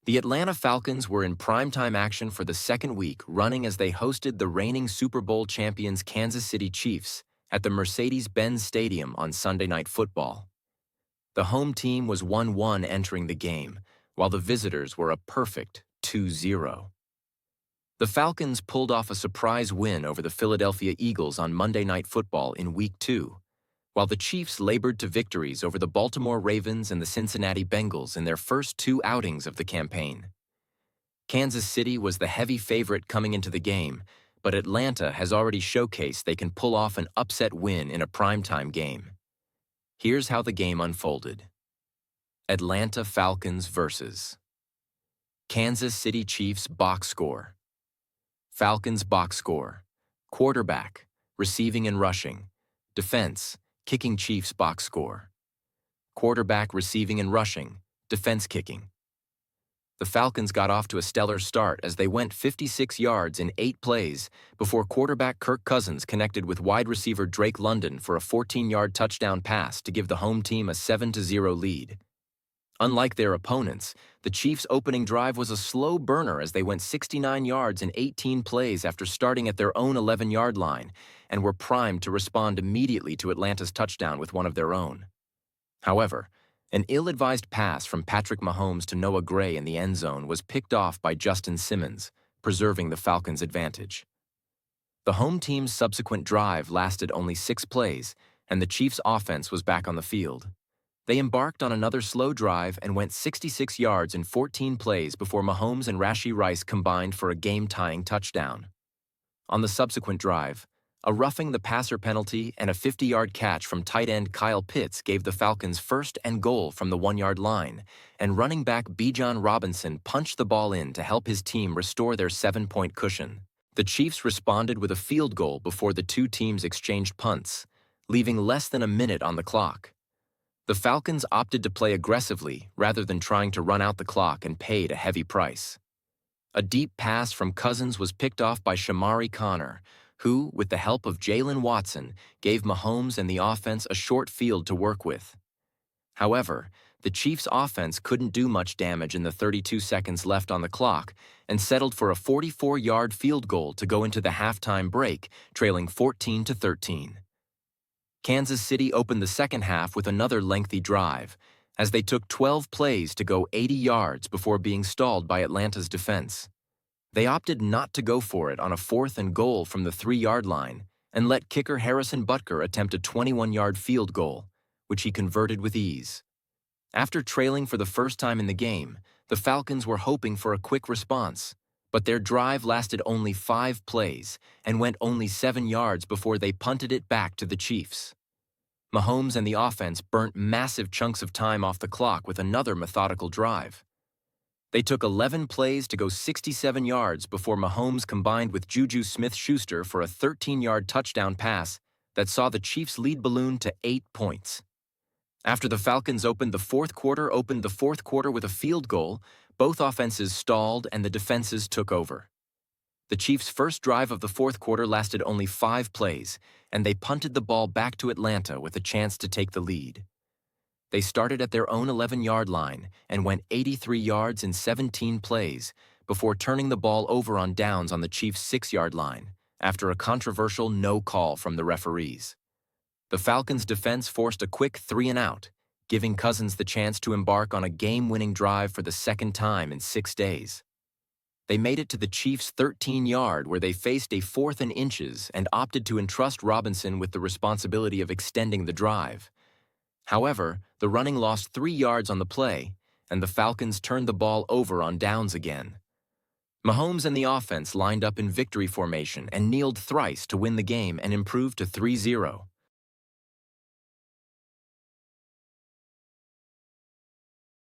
The Atlanta Falcons were in primetime action for the second week, running as they hosted the reigning Super Bowl champions Kansas City Chiefs at the Mercedes-Benz Stadium on Sunday Night Football. The home team was 1-1 entering the game, while the visitors were a perfect 2-0. The Falcons pulled off a surprise win over the Philadelphia Eagles on Monday Night Football in Week 2, while the Chiefs labored to victories over the Baltimore Ravens and the Cincinnati Bengals in their first two outings of the campaign. Kansas City was the heavy favorite coming into the game, but Atlanta has already showcased they can pull off an upset win in a primetime game. Here's how the game unfolded. Atlanta Falcons versus Kansas City Chiefs box score. Falcons box score. Quarterback, receiving and rushing. Defense, kicking Chiefs box score. Quarterback, receiving and rushing. Defense kicking. The Falcons got off to a stellar start as they went 56 yards in 8 plays before quarterback Kirk Cousins connected with wide receiver Drake London for a 14-yard touchdown pass to give the home team a 7-0 lead. Unlike their opponents, the Chiefs' opening drive was a slow burner as they went 69 yards in 18 plays after starting at their own 11-yard line and were primed to respond immediately to Atlanta's touchdown with one of their own. However, an ill-advised pass from Patrick Mahomes to Noah Gray in the end zone was picked off by Justin Simmons, preserving the Falcons' advantage. The home team's subsequent drive lasted only 6 plays, and the Chiefs' offense was back on the field. They embarked on another slow drive and went 66 yards in 14 plays before Mahomes and Rashee Rice combined for a game-tying touchdown. On the subsequent drive, a roughing the passer penalty and a 50-yard catch from tight end Kyle Pitts gave the Falcons first and goal from the 1-yard line, and running back Bijan Robinson punched the ball in to help his team restore their 7-point cushion. The Chiefs responded with a field goal before the two teams exchanged punts, leaving less than a minute on the clock. The Falcons opted to play aggressively rather than trying to run out the clock and paid a heavy price. A deep pass from Cousins was picked off by Shamari Connor, who, with the help of Jalen Watson, gave Mahomes and the offense a short field to work with. However, the Chiefs' offense couldn't do much damage in the 32 seconds left on the clock and settled for a 44-yard field goal to go into the halftime break, trailing 14-13. Kansas City opened the second half with another lengthy drive, as they took 12 plays to go 80 yards before being stalled by Atlanta's defense. They opted not to go for it on a 4th and goal from the 3-yard line and let kicker Harrison Butker attempt a 21-yard field goal, which he converted with ease. After trailing for the first time in the game, the Falcons were hoping for a quick response, but their drive lasted only 5 plays and went only 7 yards before they punted it back to the Chiefs. Mahomes and the offense burnt massive chunks of time off the clock with another methodical drive. They took 11 plays to go 67 yards before Mahomes combined with Juju Smith-Schuster for a 13-yard touchdown pass that saw the Chiefs' lead balloon to 8 points. After the Falcons opened the fourth quarter with a field goal, both offenses stalled and the defenses took over. The Chiefs' first drive of the fourth quarter lasted only 5 plays, and they punted the ball back to Atlanta with a chance to take the lead. They started at their own 11-yard line and went 83 yards in 17 plays before turning the ball over on downs on the Chiefs' 6-yard line after a controversial no call from the referees. The Falcons' defense forced a quick 3-and-out, giving Cousins the chance to embark on a game-winning drive for the second time in 6 days. They made it to the Chiefs' 13-yard where they faced a 4th and inches and opted to entrust Robinson with the responsibility of extending the drive. However, the running lost 3 yards on the play, and the Falcons turned the ball over on downs again. Mahomes and the offense lined up in victory formation and kneeled thrice to win the game and improve to 3-0.